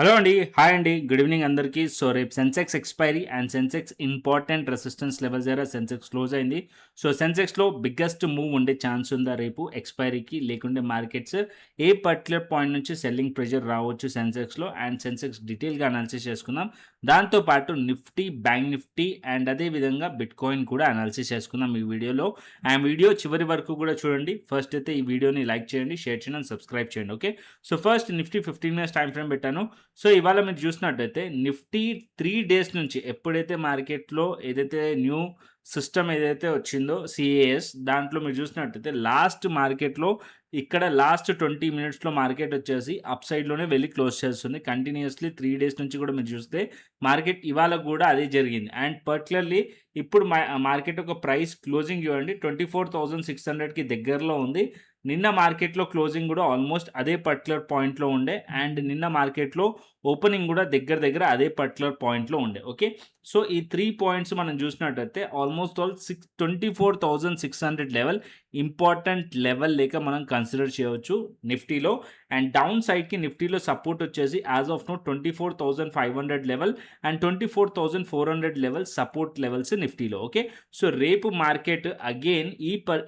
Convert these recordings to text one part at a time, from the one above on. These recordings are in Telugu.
హలో అండి. హాయ్ అండి. గుడ్ ఈవినింగ్ అందరికీ. సో, రేపు Sensex expiry and Sensex important resistance levels దగ్గర సెన్సెక్స్ క్లోజ్ అయింది. సో, సెన్సెక్స్‌లో బిగ్గెస్ట్ మూవ్ ఉండే ఛాన్స్ ఉందా రేపు ఎక్స్‌పైరీకి? లేకుంటే మార్కెట్స్ ఏ పర్టిక్యులర్ పాయింట్ నుంచి సెల్లింగ్ ప్రెషర్ రావచ్చు సెన్సెక్స్‌లో అండ్ సెన్సెక్స్ డీటెయిల్‌గా అనాలిసిస్ చేసుకుందాం. దాంతో పాటు నిఫ్టీ, బ్యాంక్ నిఫ్టీ అండ్ అదే విధంగా బిట్‌కాయిన్ కూడా అనాలిసిస్ చేసుకుందాం ఈ వీడియోలో. అండ్ వీడియో చివరి వరకు కూడా చూడండి. ఫస్ట్ అయితే ఈ వీడియోని లైక్ చేయండి, షేర్ చేయండి అండ్ సబ్స్క్రైబ్ చేయండి. Okay. So, first Nifty 15 minutes time frame పెట్టాను. సో, ఇవాళ మీరు చూసినట్టయితే నిఫ్టీ 3 డేస్ నుంచి ఎప్పుడైతే మార్కెట్‌లో ఏదైతే న్యూ సిస్టమ్ ఏదైతే వచ్చిందో సీఏఎస్ దాంట్లో మీరు చూసినట్టయితే లాస్ట్ మార్కెట్‌లో ఇక్కడ లాస్ట్ 20 మినిట్స్‌లో మార్కెట్ వచ్చేసి అప్ సైడ్‌లోనే వెళ్లి క్లోజ్ చేస్తుంది. కంటిన్యూయస్‌లీ 3 డేస్ నుంచి కూడా మీరు చూస్తే మార్కెట్ ఇవాళ కూడా అదే జరిగింది. అండ్ పర్టిక్యులర్‌లీ ఇప్పుడు మార్కెట్ యొక్క ప్రైస్ క్లోజింగ్ చూడండి 24,600కి దగ్గరలో ఉంది. నిన్న మార్కెట్‌లో క్లోజింగ్ కూడా ఆల్మోస్ట్ అదే పర్టిక్యులర్ పాయింట్‌లో ఉండే. అండ్ నిన్న మార్కెట్‌లో ఓపెనింగ్ కూడా దగ్గర దగ్గర అదే పర్టిక్యులర్ పాయింట్‌లో ఉండే. ఓకే. సో, ఈ 3 పాయింట్స్ మనం చూసినట్టయితే almost all 24,600 level important level లేక మనం కన్సిడర్ చేయవచ్చు నిఫ్టీలో. అండ్ డౌన్ సైడ్‌కి నిఫ్టీలో సపోర్ట్ వచ్చేసి as of now 24,500 level and 24,400 level support levels నిఫ్టీలో. ఓకే. సో, రేపు మార్కెట్ అగైన్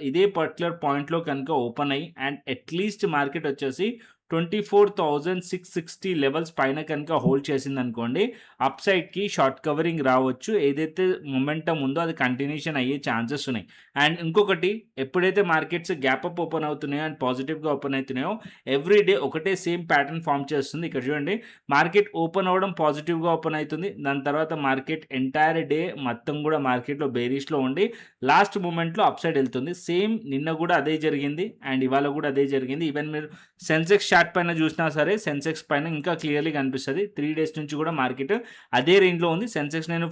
ఇదే పర్టిక్యులర్ పాయింట్‌లో కనుక ఓపెన్ అయ్యి అండ్ అట్‌లీస్ట్ మార్కెట్ వచ్చేసి 24,660 లెవెల్స్ పైన కనుక హోల్డ్ చేసిందనుకోండి, అప్ సైడ్‌కి షార్ట్ కవరింగ్ రావచ్చు. ఏదైతే మొమెంటమ్ ఉందో అది కంటిన్యూషన్ అయ్యే ఛాన్సెస్ ఉన్నాయి. అండ్ ఇంకొకటి, ఎప్పుడైతే మార్కెట్స్ గ్యాప్ అప్ ఓపెన్ అవుతున్నాయో అండ్ పాజిటివ్‌గా ఓపెన్ అవుతున్నాయో ఎవ్రీ డే ఒకటే సేమ్ ప్యాటర్న్ ఫార్మ్ చేస్తుంది. ఇక్కడ చూడండి, మార్కెట్ ఓపెన్ అవ్వడం పాజిటివ్‌గా ఓపెన్ అవుతుంది. దాని తర్వాత మార్కెట్ ఎంటైర్ డే మొత్తం కూడా మార్కెట్‌లో బేరిష్‌లో ఉండి లాస్ట్ మూమెంట్‌లో అప్ సైడ్ వెళ్తుంది. సేమ్ నిన్న కూడా అదే జరిగింది అండ్ ఇవాళ కూడా అదే జరిగింది. ఈవెన్ మీరు సెన్సెక్స్ చార్ట్ పైన చూసినా సరే సెన్సెక్స్ పైన ఇంకా క్లియర్‌లీ కనిపిస్తది. 3 డేస్ నుంచి కూడా మార్కెట్ అదే రేంజ్‌లో ఉంది. సెన్సెక్స్ నేను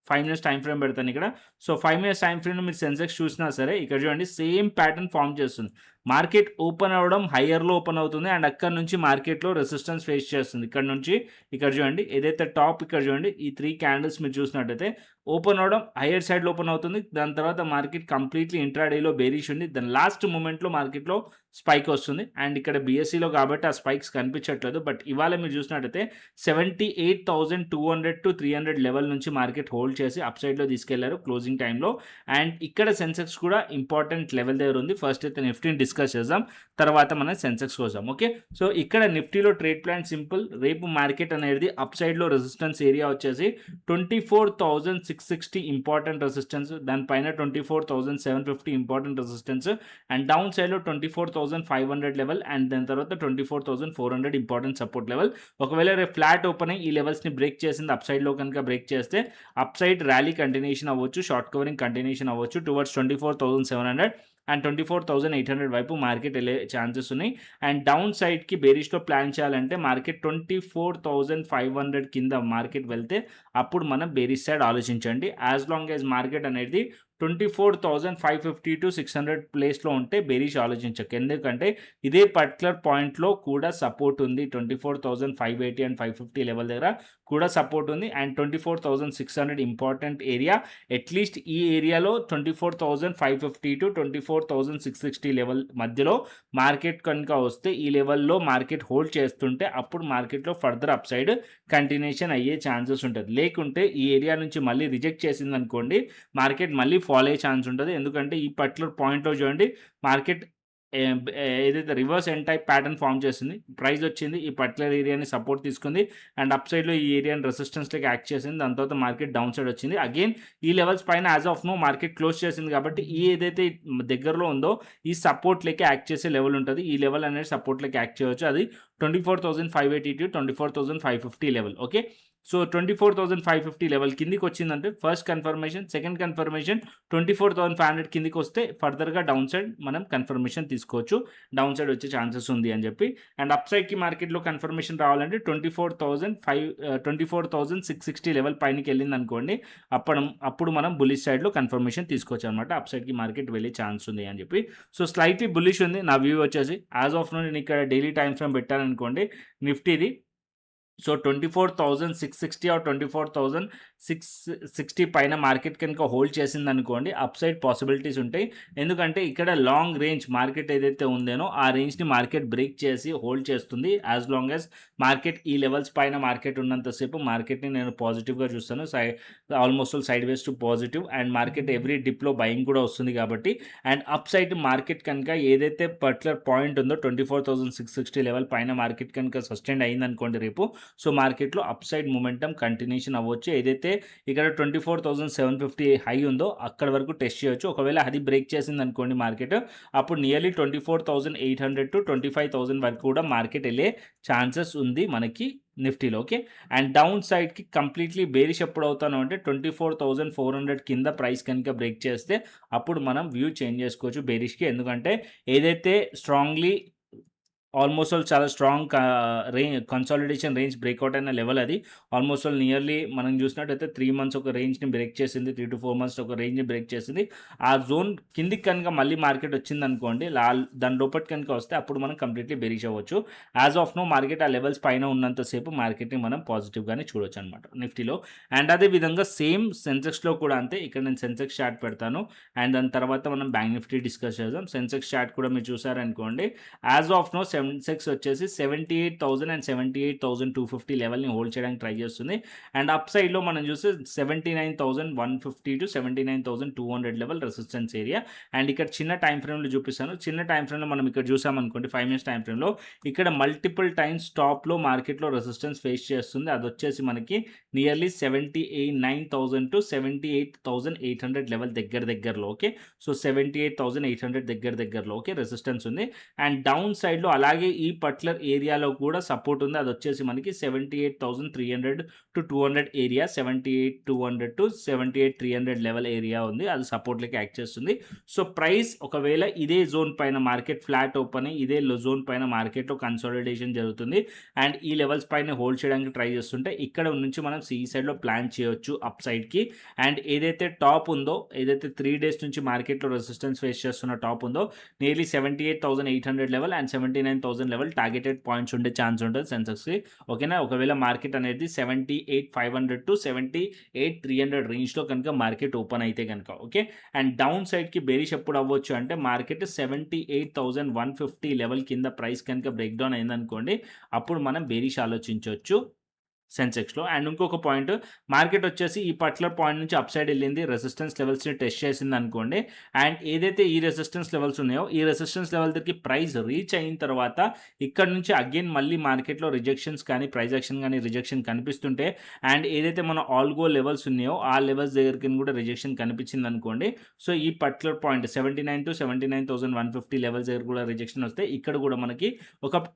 5 మినిట్స్ టైమ్ ఫ్రేమ్ పెడతాను ఇక్కడ. సో, 5 మినిట్స్ టైమ్ ఫ్రేమ్‌లో మీరు సెన్సెక్స్ చూసినా సరే ఇక్కడ చూడండి సేమ్ ప్యాటర్న్ ఫార్మ్ చేస్తుంది. మార్కెట్ ఓపెన్ అవ్వడం హైయర్‌లో ఓపెన్ అవుతుంది అండ్ అక్కడి నుంచి మార్కెట్‌లో రెసిస్టెన్స్ ఫేస్ చేస్తుంది. ఇక్కడ నుంచి ఇక్కడ చూడండి, ఏదైతే టాప్ ఇక్కడ చూడండి ఈ 3 క్యాండిల్స్ మీరు చూసినట్టయితే ఓపెన్ అవ్వడం హైయర్ సైడ్‌లో ఓపెన్ అవుతుంది. దాని తర్వాత మార్కెట్ కంప్లీట్‌లీ ఇంట్రాడేలో బేరిష్ ఉంది. దాని లాస్ట్ మూమెంట్‌లో మార్కెట్‌లో స్పైక్ వస్తుంది. అండ్ ఇక్కడ బీఎస్ఈలో కాబట్టి ఆ స్పైక్స్ కనిపించట్లేదు. బట్ ఇవాళ మీరు చూసినట్టయితే 78,200-300 లెవెల్ నుంచి మార్కెట్ హోల్డ్ చేసి అప్ సైడ్‌లో తీసుకెళ్లారు క్లోజింగ్ టైమ్‌లో. అండ్ ఇక్కడ సెన్సెక్స్ కూడా ఇంపార్టెంట్ లెవెల్ దగ్గర ఉంది. ఫస్ట్ అయితే నిఫ్టీని డిస్కస్ చేద్దాం. తర్వాత మనం సెన్సెక్స్ చూద్దాం. ఓకే. సో, ఇక్కడ నిఫ్టీలో ట్రేడ్ ప్లాన్ సింపుల్. రేపు మార్కెట్ అనేది అప్ సైడ్‌లో రెసిస్టెన్స్ ఏరియా వచ్చేసి 24,660 ఇంపార్టెంట్ రెసిస్టెన్స్. దానిపైన 24,750 ఇంపార్టెంట్ రెసిస్టెన్స్. అండ్ డౌన్ సైడ్‌లో 24,500 లెవెల్ అండ్ దాని తర్వాత 24,400 ఇంపార్టెంట్ సపోర్ట్ లెవెల్. ఒకవేళ రేపు ఫ్లాట్ ఓపెన్ అయ్యి ఈ లెవెల్స్‌ని బ్రేక్ చేసింది అప్ సైడ్‌లో కనుక బ్రేక్ చేస్తే అప్ సైడ్ ర్యాలీ కంటిన్యూషన్ అవ్వచ్చు. షార్ట్ కవరింగ్ కంటిన్యూషన్ అవ్వచ్చు టువర్డ్స్ 24,700 అండ్ 24,800 వైపు మార్కెట్ వెళ్ళే ఛాన్సెస్ ఉన్నాయి. అండ్ డౌన్ సైడ్‌కి బేరిష్‌లో ప్లాన్ చేయాలంటే మార్కెట్ 24,500 కింద మార్కెట్ వెళ్తే అప్పుడు మనం బేరిష్ సైడ్ ఆలోచించండి. యాస్ లాంగ్ యాస్ మార్కెట్ అనేది 24,550-600 ప్లేస్‌లో ఉంటే బేరిష్ ఆలోచించకు. ఎందుకంటే ఇదే పర్టిక్యులర్ పాయింట్‌లో కూడా సపోర్ట్ ఉంది. 24,580 అండ్ 550 లెవెల్ దగ్గర కూడా సపోర్ట్ ఉంది. And 24,600 important area. అట్‌లీస్ట్ ఈ ఏరియాలో 24,550-24,660 లెవెల్ మధ్యలో మార్కెట్ కనుక వస్తే ఈ లెవెల్‌లో మార్కెట్ హోల్డ్ చేస్తుంటే అప్పుడు మార్కెట్‌లో ఫర్దర్ అప్ సైడ్ కంటిన్యూషన్ అయ్యే ఛాన్సెస్ ఉంటది. లేకుంటే ఈ ఏరియా నుంచి మళ్ళీ రిజెక్ట్ చేసిందనుకోండి, మార్కెట్ మళ్ళీ ఫాల్ అయ్యే ఛాన్స్ ఉంటది. ఎందుకంటే ఈ పర్టిక్యులర్ పాయింట్‌లో చూడండి, మార్కెట్ ఏదైతే reverse N type pattern form చేసింది. ప్రైస్ వచ్చింది. ఈ పర్టిక్యులర్ ఏరియాని సపోర్ట్ తీసుకుంది. అండ్ అప్ సైడ్‌లో ఈ ఏరియాని రెసిస్టెన్స్‌లోకి యాక్ట్ చేసింది. దాని తర్వాత మార్కెట్ డౌన్ సైడ్ వచ్చింది. అగైన్ ఈ లెవెల్స్ పైన as of now market close చేసింది కాబట్టి ఈ ఏదైతే దగ్గరలో ఉందో ఈ సపోర్ట్ లెక్క యాక్ట్ చేసే లెవెల్ ఉంటది. ఈ లెవెల్ అనేది సపోర్ట్ లెక్క యాక్ట్ చేయవచ్చు. అది 24,580-24,550 లెవెల్. ఓకే. సో, 24,550 లెవెల్ కిందికి వచ్చిందంటే ఫస్ట్ కన్ఫర్మేషన్. సెకండ్ కన్ఫర్మేషన్ 24,500 కిందికి వస్తే ఫర్దర్‌గా డౌన్ సైడ్ మనం కన్ఫర్మేషన్ తీసుకోవచ్చు. డౌన్ సైడ్ వచ్చే ఛాన్సెస్ ఉంది అని చెప్పి. అండ్ అప్ సైడ్‌కి మార్కెట్‌లో కన్ఫర్మేషన్ రావాలంటే 24,660 లెవెల్ పైనకెళ్ళిందనుకోండి, అప్పుడు మనం బుల్లిష్ సైడ్‌లో కన్ఫర్మేషన్ తీసుకోవచ్చనమాట. అప్ సైడ్‌కి మార్కెట్ వెళ్ళే ఛాన్స్ ఉంది అని చెప్పి. సో, స్లైట్‌లీ బుల్లిష్ ఉంది నా వ్యూ వచ్చేసి. యాస్ ఆఫ్ నౌ నేను ఇక్కడ డైలీ టైమ్ ఫ్రేమ్ పెట్టాననుకోండి నిఫ్టీది సో 24,660 ఆర్ 24,660 పైన మార్కెట్ కనుక హోల్డ్ చేసిందనుకోండి అప్సైడ్ పాసిబిలిటీస్ ఉంటాయి. ఎందుకంటే ఇక్కడ లాంగ్ రేంజ్ మార్కెట్ ఏదైతే ఉందేనో ఆ రేంజ్ని మార్కెట్ బ్రేక్ చేసి హోల్డ్ చేస్తుంది. యాజ్ లాంగ్ యాజ్ మార్కెట్ ఈ లెవెల్స్ పైన మార్కెట్ ఉన్నంతసేపు మార్కెట్ని నేను పాజిటివ్గా చూస్తాను. Almost sideways to positive and market every డిప్లో బయింగ్ కూడా వస్తుంది కాబట్టి అండ్ అప్ సైడ్ మార్కెట్ కనుక ఏదైతే పర్టికులర్ పాయింట్ ఉందో 24,660 లెవెల్ పైన మార్కెట్ కనుక సస్టైన్ అయిందనుకోండి రేపు, సో మార్కెట్లో అప్ సైడ్ మూమెంటం కంటిన్యూషన్ అవ్వచ్చు. ఏదైతే ఇక్కడ 24,750 హై ఉందో అక్కడ వరకు టెస్ట్ చేయొచ్చు. ఒకవేళ అది బ్రేక్ చేసింది అనుకోండి మార్కెట్, అప్పుడు నియర్లీ 24,800 టు 25,000 వరకు కూడా మార్కెట్ వెళ్ళే ఛాన్సెస్ ఉంది మనకి నిఫ్టీలో. ఓకే, అండ్ డౌన్ సైడ్కి కంప్లీట్లీ బేరిష్ ఎప్పుడు అవుతాను అంటే 24,400 కింద ప్రైస్ కనుక బ్రేక్ చేస్తే అప్పుడు మనం వ్యూ చేంజ్ చేసుకోవచ్చు బేరిష్కి. ఎందుకంటే ఏదైతే స్ట్రాంగ్లీ ఆల్మోస్ట్ ఆల్ చాలా స్ట్రాంగ్ కన్సాలిడేషన్ రేంజ్ బ్రేక్అవుట్ అయిన లెవెల్ అది. ఆల్మోస్ట్ ఆల్ నియర్లీ మనం చూసినట్టయితే 3 మంత్స్ ఒక రేంజ్ని బ్రేక్ చేసింది, 3 to 4 మంత్స్ ఒక రేంజ్ని బ్రేక్ చేసింది. ఆ జోన్ కిందికి కనుక మళ్ళీ మార్కెట్ వచ్చింది అనుకోండి, దాని లోపల కనుక వస్తే అప్పుడు మనం కంప్లీట్లీ బెరిష్ అవ్వచ్చు. యాజ్ ఆఫ్ నో మార్కెట్ ఆ లెవెల్స్ పైన ఉన్నంతసేపు మార్కెట్ని మనం పాజిటివ్గానే చూడొచ్చు అనమాట నిఫ్టీలో. అండ్ అదేవిధంగా సేమ్ సెన్సెక్స్లో కూడా అంతే. ఇక్కడ నేను సెన్సెక్స్ చార్ట్ పెడతాను అండ్ దాని తర్వాత మనం బ్యాంక్ నిఫ్టీ డిస్కస్ చేద్దాం. సెన్సెక్స్ చార్ట్ కూడా మీరు చూసారనుకోండి, యాజ్ ఆఫ్ నో సెన్సెక్స్ వచ్చేసి 78,000 అండ్ 78,250 లెవెల్ని హోల్డ్ చేయడానికి ట్రై చేస్తుంది. అండ్ అప్ సైడ్లో మనం చూస్తే 79,150 to 79,200 level resistance area. And ఇక్కడ చిన్న టైం ఫ్రేమ్లో చూపిస్తాను. చిన్న టైం ఫ్రేమ్లో మనం ఇక్కడ చూసామనుకోండి 5 minutes టైం ఫ్రేమ్లో ఇక్కడ మల్టిపుల్ టైమ్స్ టాప్లో మార్కెట్లో రెసిస్టెన్స్ ఫేస్ చేస్తుంది. అది వచ్చేసి మనకి నియర్లీ 79,000 టు 78,800 లెవెల్ దగ్గరలో. ఓకే, సో 78,800 దగ్గరలో ఓకే రెసిస్టెన్స్ ఉంది. అండ్ డౌన్ సైడ్లో అలాగే ఈ పర్టికులర్ ఏరియాలో కూడా సపోర్ట్ ఉంది. అది వచ్చేసి మనకి 78,300 to 200 area, 78,200 to 78,300 level area ఉంది. అది సపోర్ట్లకి యాక్ట్ చేస్తుంది. సో ప్రైస్ ఒకవేళ ఇదే జోన్ పైన మార్కెట్ ఫ్లాట్ ఓపెన్ అయ్యి ఇదే జోన్ పైన మార్కెట్లో కన్సాలిడేషన్ జరుగుతుంది అండ్ ఈ లెవెల్స్ పైన హోల్డ్ చేయడానికి ట్రై చేస్తుంటే ఇక్కడ నుంచి మనం సి సైడ్లో ప్లాన్ చేయొచ్చు అప్ సైడ్కి. అండ్ ఏదైతే టాప్ ఉందో, ఏదైతే 3 days నుంచి మార్కెట్లో రెసిస్టెన్స్ ఫేస్ చేస్తున్న టాప్ ఉందో nearly 78,800 level and 79,000 level targeted points ఉండే ఛాన్స్ ఉంటుంది సెన్సెక్స్కి. ఓకేనా, ఒకవేళ మార్కెట్ అనేది 78,500 టు 78,300 రేంజ్లో కనుక మార్కెట్ ఓపెన్ అయితే కనుక. ఓకే, అండ్ డౌన్ సైడ్కి బేరిష్ ఎప్పుడు అవ్వచ్చు అంటే మార్కెట్ 78,150 లెవెల్ కింద ప్రైస్ కనుక బ్రేక్ డౌన్ అయిందనుకోండి, అప్పుడు మనం బేరిష్ ఆలోచించవచ్చు సెన్సెక్స్లో. అండ్ ఇంకొక పాయింట్, మార్కెట్ వచ్చేసి ఈ పర్టికులర్ పాయింట్ నుంచి అప్ సైడ్ వెళ్ళింది, రెసిస్టెన్స్ లెవెల్స్ని టెస్ట్ చేసింది అనుకోండి. అండ్ ఏదైతే ఈ రెసిస్టెన్స్ లెవెల్స్ ఉన్నాయో ఈ రెసిస్టెన్స్ లెవెల్ దగ్గరికి ప్రైస్ రీచ్ అయిన తర్వాత ఇక్కడ నుంచి అగైన్ మళ్ళీ మార్కెట్లో రిజెక్షన్స్ కానీ ప్రైస్ యాక్షన్ కానీ రిజెక్షన్ కనిపిస్తుంటే అండ్ ఏదైతే మన ఆల్గో లెవెల్స్ ఉన్నాయో ఆ లెవెల్స్ దగ్గరికి కూడా రిజెక్షన్ కనిపించింది అనుకోండి, సో ఈ పర్టికులర్ పాయింట్ 79 టు 79,150 లెవెల్స్ దగ్గర కూడా రిజెక్షన్ వస్తే ఇక్కడ కూడా మనకి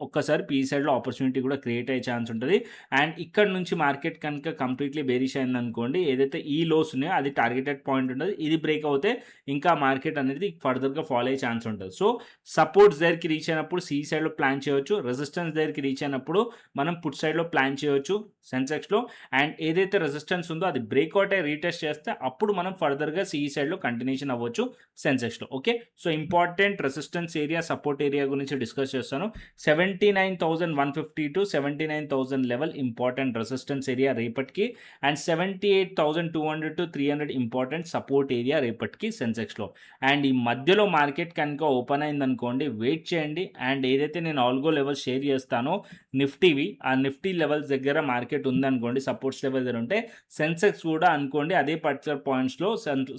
ఒక్కసారి పీ సైడ్లో ఆపర్చునిటీ కూడా క్రియేట్ అయ్యే ఛాన్స్ ఉంటుంది. అండ్ ఇక్కడ నుంచి మార్కెట్ కనుక కంప్లీట్లీ బేరిష్ అయింది అనుకోండి, ఏదైతే ఈ లోస్ ఉన్నాయో అది టార్గెటెడ్ పాయింట్ ఉంటుంది. ఇది బ్రేక్ అవుతే ఇంకా మార్కెట్ అనేది ఫర్దర్గా ఫాలో అయ్యే ఛాన్స్ ఉంటుంది. సో సపోర్ట్స్ దగ్గరికి రీచ్ అయినప్పుడు సి సైడ్లో ప్లాన్ చేయవచ్చు, రెసిస్టెన్స్ దగ్గరికి రీచ్ అయినప్పుడు మనం పుట్ సైడ్లో ప్లాన్ చేయవచ్చు సెన్సెక్స్లో. అండ్ ఏదైతే రెసిస్టెన్స్ ఉందో అది బ్రేక్అవుట్ అయ్యి రీటెస్ట్ చేస్తే అప్పుడు మనం ఫర్దర్గా సి సైడ్లో కంటిన్యూషన్ అవ్వచ్చు సెన్సెక్స్లో. Okay, so important resistance area support area గురించి డిస్కస్ చేస్తాను. 79,150 to 79,000 level important resistance area రేపటికి and 78,200 to 300 important support area రేపటికి సెన్సెక్స్లో. అండ్ ఈ మధ్యలో మార్కెట్ కనుక ఓపెన్ అయిందనుకోండి వెయిట్ చేయండి. అండ్ ఏదైతే నేను ఆల్గో లెవెల్ షేర్ చేస్తానో నిఫ్టీవి, ఆ నిఫ్టీ లెవెల్స్ దగ్గర మార్కెట్ ఉందనుకోండి, సపోర్ట్స్ లెవెల్ దగ్గర ఉంటే సెన్సెక్స్ కూడా అనుకోండి అదే పర్టికులర్ పాయింట్స్లో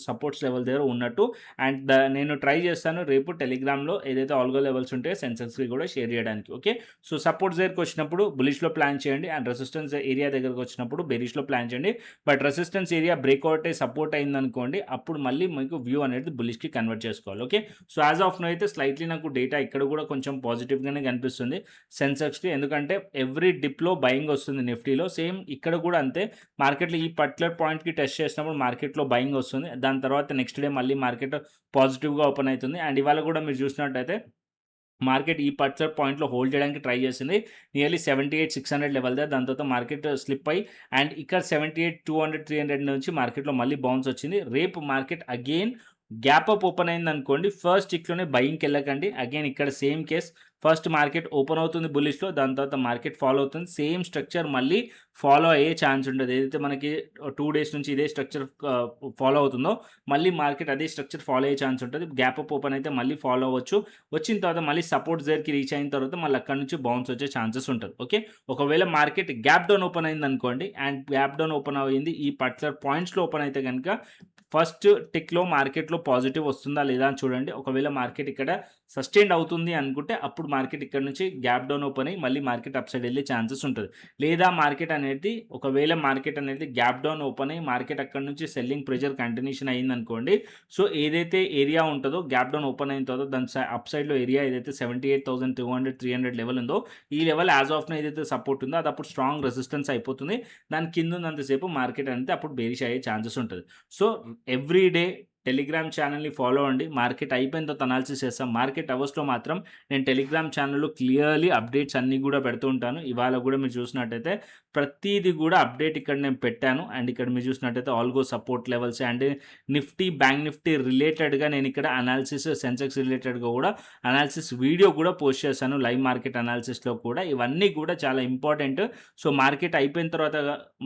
సపోర్ట్స్ లెవెల్ దగ్గర ఉన్నట్టు. అండ్ నేను ట్రై చేస్తాను రేపు టెలిగ్రామ్లో ఏదైతే ఆల్గో లెవెల్స్ ఉంటే సెన్సెక్స్కి కూడా షేర్ చేయడానికి. ఓకే, సో సపోర్ట్స్ దగ్గరికి వచ్చినప్పుడు బులిష్లో ప్లాన్ చేయండి అండ్ రెసిస్టెన్స్ ఏరియా దగ్గరకు వచ్చినప్పుడు బెరిష్లో ప్లాన్ చేయండి. బట్ రెసిస్టెన్స్ ఏరియా బ్రేక్అవుట్ అయ్యి సపోర్ట్ అయిందనుకోండి, అప్పుడు మళ్ళీ మీకు వ్యూ అనేది బులిష్కి కన్వర్ట్ చేసుకోవాలి. Okay, so as of now అయితే స్లైట్లీ నాకు డేటా ఇక్కడ కూడా కొంచెం పాజిటివ్గానే కనిపిస్తుంది సెన్సెక్స్కి, ఎందుకంటే ఎవ్రీ డిప్లో బయింగ్ వస్తుంది నిఫ్టీలో. సేమ్ ఇక్కడ కూడా అంతే, మార్కెట్లో ఈ పర్టికులర్ పాయింట్కి టెస్ట్ చేసినప్పుడు మార్కెట్లో బయింగ్ వస్తుంది, దాని తర్వాత నెక్స్ట్ డే మళ్ళీ మార్కెట్ పాజిటివ్గా ఓపెన్ అవుతుంది. అండ్ ఇవాళ కూడా మీరు చూసినట్టయితే మార్కెట్ ఈ పర్టికులర్ పాయింట్లో హోల్డ్ చేయడానికి ట్రై చేసింది నియర్లీ 78,600 లెవెల్ దగ్గర. దాని తర్వాత మార్కెట్ స్లిప్ అయ్యి అండ్ ఇక్కడ 78,200, 300 నుంచి మార్కెట్లో మళ్ళీ బౌన్స్ వచ్చింది. రేపు market again gap up open అయిందనుకోండి, ఫస్ట్ స్టిక్‌లోనే బయింగ్‌కి వెళ్ళకండి. అగైన్ ఇక్కడ same case, first market open అవుతుంది బుల్లిష్‌లో, దాని తర్వాత మార్కెట్ ఫాలో అవుతుంది. సేమ్ స్ట్రక్చర్ మళ్ళీ ఫాలో అయ్యే ఛాన్స్ ఉంటది. ఏదైతే మనకి 2 డేస్ నుంచి ఇదే స్ట్రక్చర్ ఫాలో అవుతుందో, మళ్ళీ మార్కెట్ అదే స్ట్రక్చర్ ఫాలో అయ్యే ఛాన్స్ ఉంటది. గ్యాప్ అప్ ఓపెన్ అయితే మళ్ళీ ఫాలో అవ్వచ్చు. వచ్చిన తర్వాత మళ్ళీ సపోర్ట్ దగ్గరికి రీచ్ అయిన తర్వాత మళ్ళీ అక్కడి నుంచి బౌన్స్ వచ్చే ఛాన్సెస్ ఉంటది. ఓకే. ఒకవేళ మార్కెట్ గ్యాప్ డౌన్ ఓపెన్ అయిందనుకోండి, అండ్ గ్యాప్ డౌన్ ఓపెన్ అయింది ఈ పర్టిక్యులర్ పాయింట్స్‌లో ఓపెన్ అయితే గనుక ఫస్ట్ టిక్‌లో మార్కెట్‌లో పాజిటివ్ వస్తుందా లేదా అని చూడండి. ఒకవేళ మార్కెట్ ఇక్కడ సస్టైన్డ్ అవుతుంది అనుకుంటే అప్పుడు మార్కెట్ ఇక్కడ నుంచి గ్యాప్ డౌన్ ఓపెన్ అయ్యి మళ్ళీ మార్కెట్ అప్ సైడ్ వెళ్ళే ఛాన్సెస్ ఉంటది. లేదా ఒకవేళ మార్కెట్ అనేది గ్యాప్ డౌన్ ఓపెన్ అయ్యి మార్కెట్ అక్కడి నుంచి సెల్లింగ్ ప్రెషర్ కంటిన్యూషన్ అయిందనుకోండి. సో ఏదైతే ఏరియా ఉంటదో గ్యాప్ డౌన్ ఓపెన్ అయిన తర్వాత దాని అప్ సైడ్‌లో ఏరియా ఏదైతే 78,200, 300 లెవెల్ ఉందో, ఈ లెవెల్ యాస్ ఆఫ్ నౌ ఏదైతే సపోర్ట్ ఉందో అది అప్పుడు స్ట్రాంగ్ రెసిస్టెన్స్ అయిపోతుంది. దాని కింద ఉన్నంత సేపు మార్కెట్ అనేది అప్పుడు బేరిష్ అయ్యే ఛాన్సెస్ ఉంటది. సో ఎవ్రీ డే టెలిగ్రామ్ ఛానల్‌ని ఫాలో అవ్వండి. మార్కెట్ అయిపోయిన తర్వాత అనాలిసిస్ చేస్తాం. మార్కెట్ అవర్స్‌లో మాత్రం నేను టెలిగ్రామ్ ఛానల్‌లో క్లియర్‌లీ అప్డేట్స్ అన్నీ గూడా పెడుతూ ఉంటాను. ఇవాళ గూడా మీరు చూసినట్టయితే ప్రతీది గూడా అప్డేట్ ఇక్కడ నేను పెట్టాను. అండ్ ఇక్కడ మీరు చూసినట్టయితే algo support levels and Nifty, bank Nifty రిలేటెడ్‌గా నేను ఇక్కడ అనాలిసిస్, సెన్సెక్స్ రిలేటెడ్‌గా గూడా అనాలిసిస్ వీడియో కూడా పోస్ట్ చేశాను. లైవ్ మార్కెట్ అనాలిసిస్‌లో కూడా. ఇవన్నీ కూడా చాలా ఇంపార్టెంట్. సో మార్కెట్ అయిపోయిన తర్వాత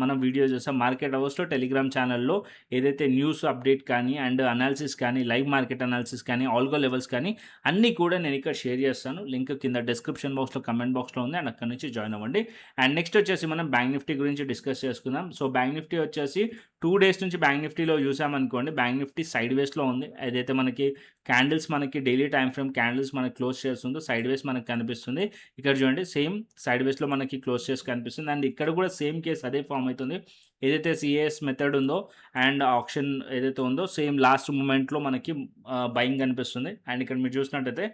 మనం వీడియో చేసాం. మార్కెట్ అవర్స్‌లో టెలిగ్రామ్ ఛానల్‌లో ఏదైతే న్యూస్ అప్డేట్ కానీ అండ్ అనాలిసిస్ కానీ, లైవ్ మార్కెట్ అనాలిసిస్ కానీ, ఆల్గో లెవెల్స్ కానీ అన్నీ కూడా నేను ఇక్కడ షేర్ చేస్తాను. లింక్ కింద డిస్క్రిప్షన్ బాక్స్‌లో, కమెంట్ బాక్స్‌లో ఉంది. అండ్ అక్కడి నుంచి జాయిన్ అవ్వండి. అండ్ నెక్స్ట్ వచ్చేసి మనం బ్యాంక్ నిఫ్టీ గురించి డిస్కస్ చేసుకుందాం. సో బ్యాంక్ నిఫ్టీ వచ్చేసి 2 డేస్ నుంచి బ్యాంక్ నిఫ్టీలో చూసామనుకోండి, బ్యాంక్ నిఫ్టీ సైడ్ వేస్‌లో ఉంది. ఏదైతే మనకి క్యాండిల్స్ మనకి డైలీ టైమ్ ఫ్రేమ్ క్యాండిల్స్ మనకి క్లోజ్ చేస్తుందో సైడ్ వేస్ మనకు కనిపిస్తుంది. ఇక్కడ చూడండి సేమ్ సైడ్ వేస్‌లో మనకి క్లోజ్ చేసి కనిపిస్తుంది. అండ్ ఇక్కడ కూడా సేమ్ కేస్ అదే ఫార్మ్ అవుతుంది. ఏదైతే సిఏఎస్ మెథడ్ ఉందో అండ్ ఆప్షన్ ఏదైతే ఉందో సేమ్ లాస్ట్ మూమెంట్‌లో మనకి బయింగ్ కనిపిస్తుంది. అండ్ ఇక్కడ మీరు చూసినట్టయితే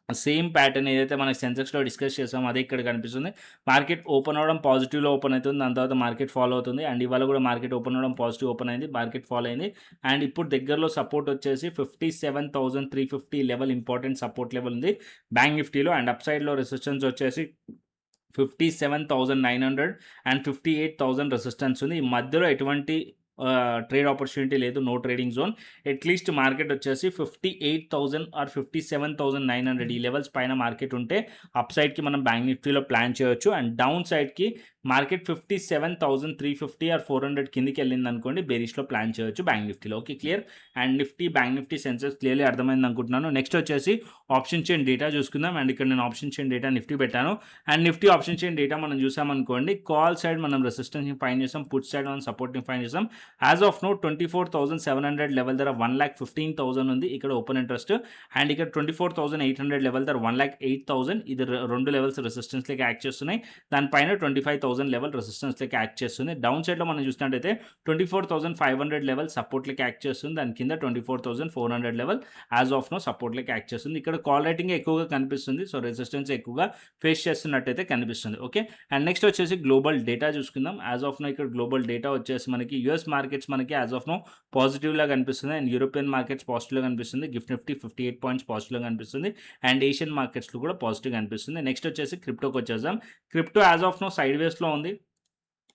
సేమ్ ప్యాటర్న్ ఏదైతే మనకి సెన్సెక్స్‌లో డిస్కస్ చేసామో అదే ఇక్కడ కనిపిస్తుంది. మార్కెట్ ఓపెన్ అవ్వడం పాజిటివ్‌లో ఓపెన్ అవుతుంది. దాని తర్వాత మార్కెట్ ఫాలో అవుతుంది. అండ్ ఇవాళ కూడా మార్కెట్ ఓపెన్ అవ్వడం పాజిటివ్ ఓపెన్ అయింది. మార్కెట్ ఫాలో అయింది. అండ్ ఇప్పుడు దగ్గరలో సపోర్ట్ వచ్చేసి 57,350 లెవెల్ ఇంపార్టెంట్ సపోర్ట్ లెవెల్ ఉంది బ్యాంక్ నిఫ్టీలో. అండ్ అప్ సైడ్‌లో రెసిస్టెన్స్ వచ్చేసి 57,900 అండ్ 58,000 రెసిస్టెన్స్ ఉంది. ఈ మధ్యలో ఎటువంటి ట్రేడ్ ఆపర్చునిటీ లేదు. No trading zone. At least market వచ్చేసి 58,000 ఆర్ 57,900 ఈ లెవెల్స్ పైన మార్కెట్ ఉంటే అప్ సైడ్‌కి మనం బ్యాంక్ నిఫ్టీలో ప్లాన్ చేయొచ్చు. అండ్ డౌన్ సైడ్‌కి మార్కెట్ 57,350 ఆర్ 400 కిందకి వెళ్ళిందనుకోండి బేరిష్‌లో ప్లాన్ చేయొచ్చు బ్యాంక్ నిఫ్టీలో. Okay clear. And Nifty, bank Nifty Sensex clearly అర్థమైంది అనుకుంటున్నాను. నెక్స్ట్ వచ్చేసి ఆప్షన్ చైన్ డేటా చూసుకుందాం. అండ్ ఇక్కడ నేను ఆప్షన్ చైన్ డేటా నిఫ్టీ పెట్టాను. And Nifty option chain data మనం చూసామనుకోండి, కాల్ సైడ్ మనం రెసిస్టెన్స్‌ని ఫైండ్ చేసాం, పుట్ సైడ్ మనం సపోర్ట్‌ని ఫైండ్ చేసాం. యాజ్ ఆఫ్ నౌ 24,700 లెవెల్ దగ్గర 1,15,000 ఉంది ఇక్కడ ఓపెన్ ఇంట్రెస్ట్. అండ్ ఇక్కడ 24,800 లెవెల్ దగ్గర 1,08,000 ఇది 2 లెవెల్స్ రెసిస్టెన్స్ లెక్క యాక్ట్ చేస్తున్నాయి. దానిపైన 25,000 లెవెల్ రెసిస్టెన్స్ లెక్క యాక్ట్ చేస్తుంది. డౌన్ సైడ్‌లో మనం చూసినట్టయితే 24,500 లెవెల్ సపోర్ట్ లెక్క యాక్ట్ చేస్తుంది. దాని కింద 24,400 level as of now support లెక్క యాక్ట్ చేస్తుంది. ఇక్కడ కాల్ రేటింగ్ ఎక్కువగా కనిపిస్తుంది. సో రెసిస్టెన్స్ ఎక్కువగా ఫేస్ చేస్తున్నట్టయితే కనిపిస్తుంది. ఓకే. అండ్ నెక్స్ట్ వచ్చేసి గ్లోబల్ డేటా చూసుకుందాం. యాజ్ ఆఫ్ నౌ ఇక్కడ గ్లోబల్ డేటా వచ్చేసి మనకి యూఎస్ మార్కెట్స్ మనకి యాజ్ ఆఫ్ నౌ పాజిటివ్‌లా కనిపిస్తుంది. అండ్ యూరోపియన్ మార్కెట్స్ పాజిటివ్‌గా కనిపిస్తుంది. గిఫ్ట్ నిఫ్టీ 58 పాయింట్స్ పాజిటివ్‌గా కనిపిస్తుంది. అండ్ ఏషియన్ మార్కెట్స్‌లో కూడా పాజిటివ్‌గా కనిపిస్తుంది. నెక్స్ట్ వచ్చేసి క్రిప్టోకి వచ్చేద్దాం. క్రిప్టో యాజ్ ఆఫ్ నౌ సైడ్ వేస్‌లో ఉంది.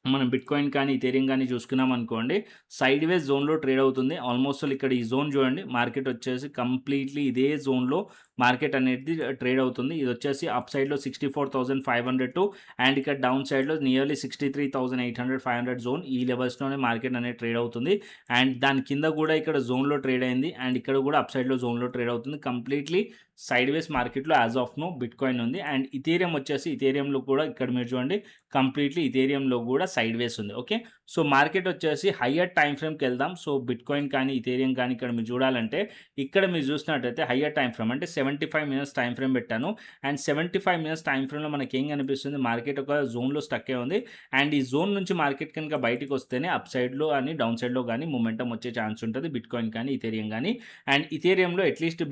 మనం బిట్‌కాయిన్ కానీ, ఇథేరియం కానీ చూసుకున్నాం అనుకోండి, సైడ్ వేస్ జోన్‌లో ట్రేడ్ అవుతుంది. ఆల్మోస్ట్ ఆల్ ఇక్కడ ఈ జోన్ చూడండి, మార్కెట్ వచ్చేసి కంప్లీట్‌లీ ఇదే జోన్‌లో మార్కెట్ అనేది ట్రేడ్ అవుతుంది. ఇది వచ్చేసి అప్ సైడ్‌లో 64,500 టు అండ్ ఇక్కడ డౌన్ సైడ్‌లో నియర్లీ 63,800, 500 జోన్ ఈ లెవెల్స్‌లోనే మార్కెట్ అనేది ట్రేడ్ అవుతుంది. అండ్ దాని కింద కూడా ఇక్కడ జోన్‌లో ట్రేడ్ అయింది. అండ్ ఇక్కడ కూడా అప్ సైడ్‌లో జోన్‌లో ట్రేడ్ అవుతుంది. కంప్లీట్‌లీ సైడ్ వేస్ మార్కెట్‌లో యాజ్ ఆఫ్ నో బిట్‌కాయిన్ ఉంది. అండ్ ఇథేరియం వచ్చేసి ఇథేరియంలో కూడా ఇక్కడ మీరు చూడండి కంప్లీట్‌లీ ఇథేరియంలో కూడా సైడ్ వేస్ ఉంది. ఓకే. సో మార్కెట్ వచ్చేసి హయ్యర్ టైమ్ ఫ్రేమ్‌కి వెళ్దాం. సో బిట్‌కాయిన్ కానీ, ఇథేరియం కానీ ఇక్కడ మీరు చూడాలంటే ఇక్కడ మీరు చూసినట్టయితే హయ్యర్ టైమ్ ఫ్రేమ్ అంటే 75 మినిట్స్ టైమ్ ఫ్రేమ్ పెట్టాను. అండ్ 75 మినిట్స్ టైమ్ ఫ్రేమ్‌లో మనకేం కనిపిస్తుంది, మార్కెట్ ఒక జోన్‌లో స్టక్ అయ్యి ఉంది. అండ్ ఈ జోన్ నుంచి మార్కెట్ కనుక బయటికి వస్తేనే అప్ సైడ్‌లో అని, డౌన్ సైడ్‌లో కానీ మొమెంటం వచ్చే ఛాన్స్ ఉంటుంది బిట్‌కాయిన్ కానీ, ఇథేరియం కానీ. అండ్ ఇథేరియంలో అట్‌లీస్ట్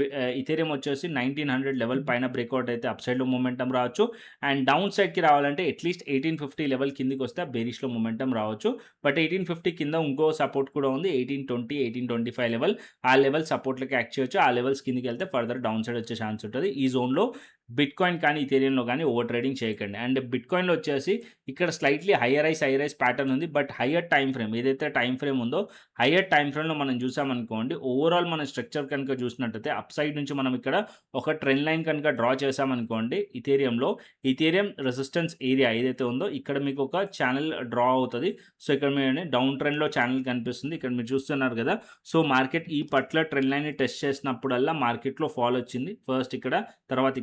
ఇథేరియం వచ్చేసి 1900 లెవెల్ పైన బ్రేక్అవుట్ అయితే అప్ సైడ్‌లో మొమెంటం రావచ్చు. అండ్ డౌన్ సైడ్‌కి రావాలంటే అట్‌లీస్ట్ 1850 లెవెల్ కిందకి వస్తే బేరిష్‌లో మొమెంటం రావచ్చు. బట్ 1850 కింద ఇంకో సపోర్ట్ కూడా ఉంది. 1820, 1825 లెవెల్. ఆ లెవెల్ సపోర్ట్‌లకి యాక్ట్ చేయొచ్చు. ఆ లెవెల్స్ కిందకి వెళ్తే ఫర్దర్ డౌన్ సైడ్ వచ్చే ఛాన్స్ ఉంటుంది. ఈ జోన్‌లో బిట్‌కాయిన్ కానీ, ఇథీరియంలో గానీ ఓవర్ ట్రేడింగ్ చేయకండి. అండ్ బిట్‌కాయిన్‌లో వచ్చేసి ఇక్కడ స్లైట్‌లీ హైయర్ రైజ్ ప్యాటర్న్ ఉంది. బట్ హైయర్ టైమ్ ఫ్రేమ్ ఏదైతే టైమ్ ఫ్రేమ్ ఉందో, హైయర్ టైమ్ ఫ్రేమ్‌లో మనం చూసామనుకోండి, ఓవరాల్ మన స్ట్రక్చర్ కనుక చూసినట్టయితే అప్ సైడ్ నుంచి మనం ఇక్కడ ఒక ట్రెండ్ లైన్ కనుక డ్రా చేశామనుకోండి ఇథీరియంలో, ఇథీరియం రెసిస్టెన్స్ ఏరియా ఏదైతే ఉందో ఇక్కడ మీకు ఒక ఛానెల్ డ్రా అవుతది. సో, ఇక్కడ మీరు డౌన్ ట్రెండ్‌లో ఛానెల్ కనిపిస్తుంది. ఇక్కడ మీరు చూస్తున్నారు కదా! సో, మార్కెట్ ఈ పర్టిక్యులర్ ట్రెండ్ లైన్‌ని టెస్ట్ చేసినప్పుడల్లా మార్కెట్‌లో ఫాల్ వచ్చింది. ఫస్ట్ ఇక్కడ, తర్వాత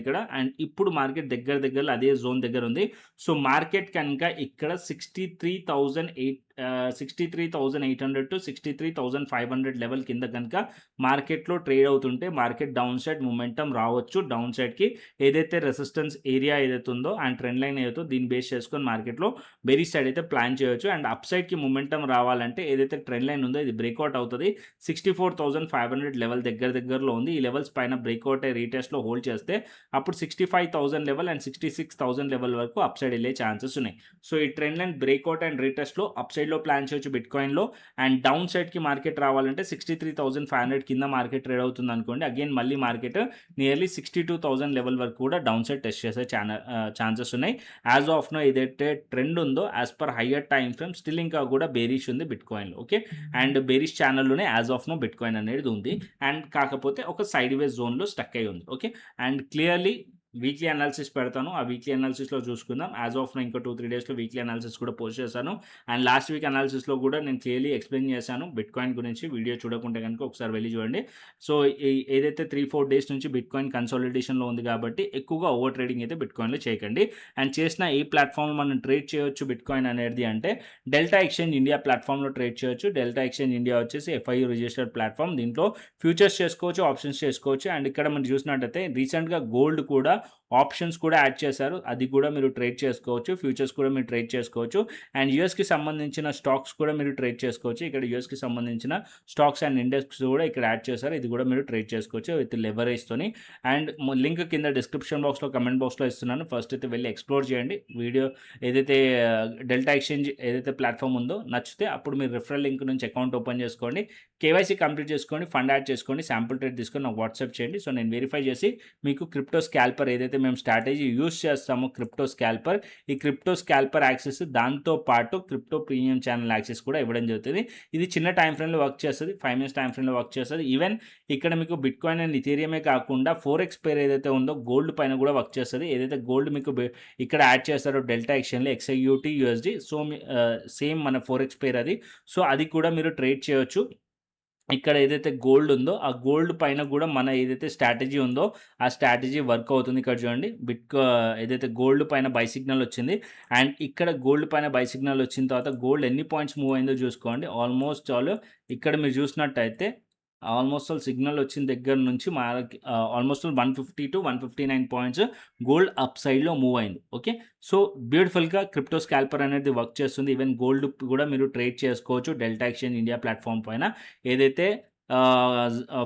ఇక్కడ అండ్ ఇప్పుడు మార్కెట్ దగ్గరలో అదే జోన్ దగ్గర ఉంది. సో, మార్కెట్ కనుక ఇక్కడ 63,800 టు 63,500 లెవెల్ కింద కనుక మార్కెట్‌లో ట్రేడ్ అవుతుంటే మార్కెట్ డౌన్ సైడ్ మొమెంటమ్ రావచ్చు. డౌన్ సైడ్‌కి ఏదైతే రెసిస్టెన్స్ ఏరియా ఏదైతే ఉందో అండ్ ట్రెండ్ లైన్ ఏదైతే దీన్ని బేస్ చేసుకొని మార్కెట్‌లో బేరిష్ సైడ్ అయితే ప్లాన్ చేయొచ్చు. అండ్ అప్ సైడ్‌కి మొమెంటమ్ రావాలంటే ఏదైతే ట్రెండ్ లైన్ ఉందో ఇది బ్రేక్‌ఔట్ అవుతది. 64,500 లెవెల్ దగ్గరలో ఉంది. ఈ లెవెల్స్ పైన బ్రేక్‌ఔట్ అయ్యి రీటెస్ట్‌లో హోల్డ్ చేస్తే అప్పుడు 65,000 లెవెల్ అండ్ 66,000 లెవెల్ వరకు అప్ సైడ్ వెళ్ళే ఛాన్సెస్ ఉన్నాయి. సో, ఈ trend line breakout and రీటెస్ట్‌లో up సైడ్‌లో ప్లాన్ చేయొచ్చు బిట్‌కాయిన్‌లో. అండ్ డౌన్ సైడ్‌కి మార్కెట్ రావాలంటే 63,500 కింద మార్కెట్ ట్రేడ్ అవుతుందనుకోండి. అగైన్ మళ్ళీ మార్కెట్ నియర్లీ 62,000 లెవెల్ వరకు కూడా డౌన్ సైడ్ టెస్ట్ చేసే ఛాన్సెస్ ఉన్నాయి. యాజ్ ఆఫ్ నౌ ఏదైతే ట్రెండ్ ఉందో as per hire time frame still ఇంకా కూడా బేరిష్ ఉంది బిట్‌కాయిన్‌లో. Okay. And bearish ఛానెల్‌లోనే as of now bitcoin అనేది ఉంది. అండ్ కాకపోతే ఒక సైడ్ వేస్ జోన్‌లో స్టక్ అయ్యి ఉంది. Okay. And clearly weekly analysis పెడతాను. ఆ వీక్లీ అనాలిసిస్‌లో చూసుకుందాం. యాజ్ ఆఫ్ నౌ ఇంకో 2, 3 డేస్‌లో వీక్లీ అనాలిసిస్ కూడా పోస్ట్ చేశాను. అండ్ లాస్ట్ వీక్ అనాలిసిస్‌లో కూడా నేను క్లియర్‌లీ ఎక్స్‌ప్లెయిన్ చేశాను బిట్‌కాయిన్ గురించి. వీడియో చూడకుంటే గనుక ఒకసారి వెళ్లి చూడండి. సో, ఏదైతే 3, 4 డేస్ నుంచి బిట్‌కాయిన్ కన్సాలిడేషన్‌లో ఉంది కాబట్టి ఎక్కువగా ఓవర్ ట్రేడింగ్ అయితే బిట్‌కాయిన్‌లో చేయకండి. అండ్ చేసిన ఏ ప్లాట్‌ఫామ్‌లో మనం ట్రేడ్ చేయొచ్చు బిట్‌కాయిన్ అనేది అంటే డెల్టా ఎక్స్‌చేంజ్ ఇండియా ప్లాట్‌ఫామ్‌లో ట్రేడ్ చేయొచ్చు. డెల్టా ఎక్స్‌చేంజ్ ఇండియా వచ్చేసి ఎఫ్ఐయు రిజిస్టర్డ్ ప్లాట్‌ఫామ్. దీంట్లో ఫ్యూచర్స్ చేసుకోవచ్చు, ఆప్షన్స్ చేసుకోవచ్చు. అండ్ ఇక్కడ మనం చూసినట్టయితే రీసెంట్‌గా గోల్డ్ కూడా ఆప్షన్స్ కూడా యాడ్ చేశారు. అది కూడా మీరు ట్రేడ్ చేసుకోవచ్చు. ఫ్యూచర్స్ కూడా మీరు ట్రేడ్ చేసుకోవచ్చు. అండ్ యూఎస్‌కి సంబంధించిన స్టాక్స్ కూడా మీరు ట్రేడ్ చేసుకోవచ్చు. ఇక్కడ యూఎస్‌కి సంబంధించిన స్టాక్స్ అండ్ ఇండెక్స్ కూడా ఇక్కడ యాడ్ చేశారు. ఇది కూడా మీరు ట్రేడ్ చేసుకోవచ్చు విత్ లెవరేజ్‌తోని. అండ్ లింక్ కింద డిస్క్రిప్షన్ బాక్స్‌లో, కమెంట్ బాక్స్‌లో ఇస్తున్నాను. ఫస్ట్ అయితే వెళ్లి ఎక్స్‌ప్లోర్ చేయండి. వీడియో ఏదైతే డెల్టా ఎక్స్‌చేంజ్ ఏదైతే ప్లాట్‌ఫామ్ ఉందో నచ్చితే అప్పుడు మీరు రిఫరల్ లింక్ నుంచి అకౌంట్ ఓపెన్ చేసుకోండి. కేవైసీ కంప్లీట్ చేసుకోండి. ఫండ్ యాడ్ చేసుకోండి. శాంపుల్ ట్రేడ్ తీసుకొని నాకు వాట్సాప్ చేయండి. సో, నేను వెరిఫై చేసి మీకు క్రిప్టో స్కాల్పర్ ఏదైతే మేము స్ట్రాటజీ యూజ్ చేస్తామో క్రిప్టో స్కాల్పర్, ఈ క్రిప్టో స్కాల్పర్ యాక్సెస్ దాంతో పాటు క్రిప్టో ప్రీమియం ఛానల్ యాక్సెస్ కూడా ఇవ్వడం జరుగుతుంది. ఇది చిన్న టైమ్ ఫ్రేమ్‌లో వర్క్ చేస్తది. 5 మినిట్స్ టైమ్ ఫ్రేమ్‌లో వర్క్ చేస్తది. ఈవెన్ ఇక్కడ మీకు బిట్‌కాయిన్ అండ్ ఇథీరియమే కాకుండా ఫోరెక్స్ పేర్ ఏదైతే ఉందో గోల్డ్ పైన కూడా వర్క్ చేస్తది. ఏదైతే గోల్డ్ మీకు ఇక్కడ యాడ్ చేస్తారో డెల్టా ఎక్స్‌చేంజ్‌లో XAUT USD సో, సేమ్ మన ఫోరెక్స్ పేర్ అది. సో, అది కూడా మీరు ట్రేడ్ చేయొచ్చు. ఇక్కడ ఏదైతే గోల్డ్ ఉందో, ఆ గోల్డ్ పైన గూడా మన ఏదైతే స్ట్రాటజీ ఉందో, ఆ స్ట్రాటజీ వర్క్ అవుతుంది. ఇక్కడ చూడండి ఏదైతే గోల్డ్ పైన బై సిగ్నల్ వచ్చింది. అండ్ ఇక్కడ గోల్డ్ పైన బై సిగ్నల్ వచ్చిన తర్వాత గోల్డ్ ఎన్ని పాయింట్స్ మూవ్ అయిందో చూసుకోండి. ఆల్మోస్ట్ ఆల్ ఇక్కడ మీరు చూసినట్టయితే ఆల్మోస్ట్ ఆల్ సిగ్నల్ వచ్చిన దగ్గర నుంచి మనకి almost all 150-159 points gold up సైడ్‌లో మూవ్ అయింది. ఓకే. సో, బ్యూటిఫుల్‌గా క్రిప్టో స్కాల్పర్ అనేది వర్క్ చేస్తుంది. ఈవెన్ గోల్డ్ కూడా మీరు ట్రేడ్ చేసుకోవచ్చు. డెల్టా ఎక్స్‌చేంజ్ ఇండియా ప్లాట్‌ఫామ్ పైన ఏదైతే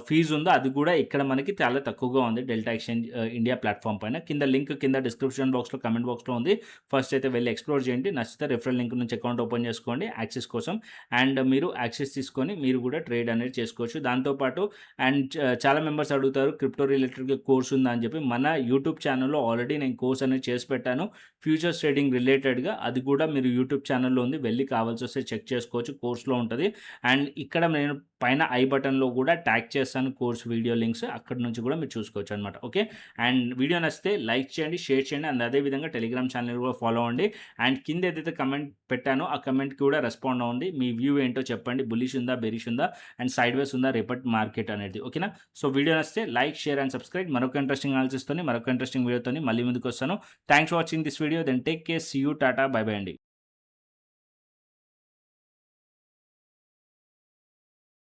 ఫీజ్ ఉందో అది కూడా ఇక్కడ మనకి చాలా తక్కువగా ఉంది డెల్టా ఎక్స్‌చేంజ్ ఇండియా ప్లాట్‌ఫామ్ పైన. లింక్ కింద డిస్క్రిప్షన్ బాక్స్‌లో, కమెంట్ బాక్స్‌లో ఉంది. ఫస్ట్ అయితే వెళ్లి ఎక్స్‌ప్లోర్ చేయండి. నచ్చితే రిఫరల్ లింక్ నుంచి అకౌంట్ ఓపెన్ చేసుకోండి యాక్సెస్ కోసం. అండ్ మీరు యాక్సెస్ తీసుకొని మీరు కూడా ట్రేడ్ అనేది చేసుకోవచ్చు. దాంతో పాటు అండ్ చాలా మెంబర్స్ అడుగుతారు క్రిప్టో రిలేటెడ్‌గా కోర్స్ ఉందా అని చెప్పి. మన యూట్యూబ్ ఛానెల్‌లో ఆల్రెడీ నేను కోర్స్ అనేది చేసి పెట్టాను. ఫ్యూచర్స్ ట్రేడింగ్ రిలేటెడ్‌గా అది కూడా మీరు యూట్యూబ్ ఛానెల్‌లో ఉంది. వెళ్లి కావాల్సొస్తే చెక్ చేసుకోవచ్చు. కోర్స్‌లో ఉంటది. అండ్ ఇక్కడ నేను పైన ఐ బటన్‌లో కూడా ట్యాగ్ చేస్తాను కోర్స్ వీడియో లింక్స్. అక్కడి నుంచి కూడా మీరు చూసుకోవచ్చనమాట. ఓకే. అండ్ వీడియో నచ్చితే లైక్ చేయండి, షేర్ చేయండి. అండ్ అదే విధంగా టెలిగ్రామ్ ఛానల్ కూడా ఫాలో అవ్వండి. అండ్ కింద ఏదైతే కమెంట్ పెట్టానో ఆ కమెంట్‌కి కూడా రెస్పాండ్ అవ్వండి. మీ వ్యూ ఏంటో చెప్పండి. బుల్లిష్ ఉందా? బెరిష్ ఉందా? అండ్ సైడ్ వేస్ ఉందా రేపటి మార్కెట్ అనేది. ఓకేనా? సో, వీడియో నచ్చితే లైక్, షేర్ అండ్ సబ్స్క్రైబ్. మరొక ఇంట్రెస్టింగ్ అనాలిసిస్‌తోని, మరొక ఇంట్రెస్టింగ్ వీడియోతోని మళ్ళీ ముందుకొస్తాను. Thanks for watching this video. Then take care. See you. టాటా. బై బై అండి.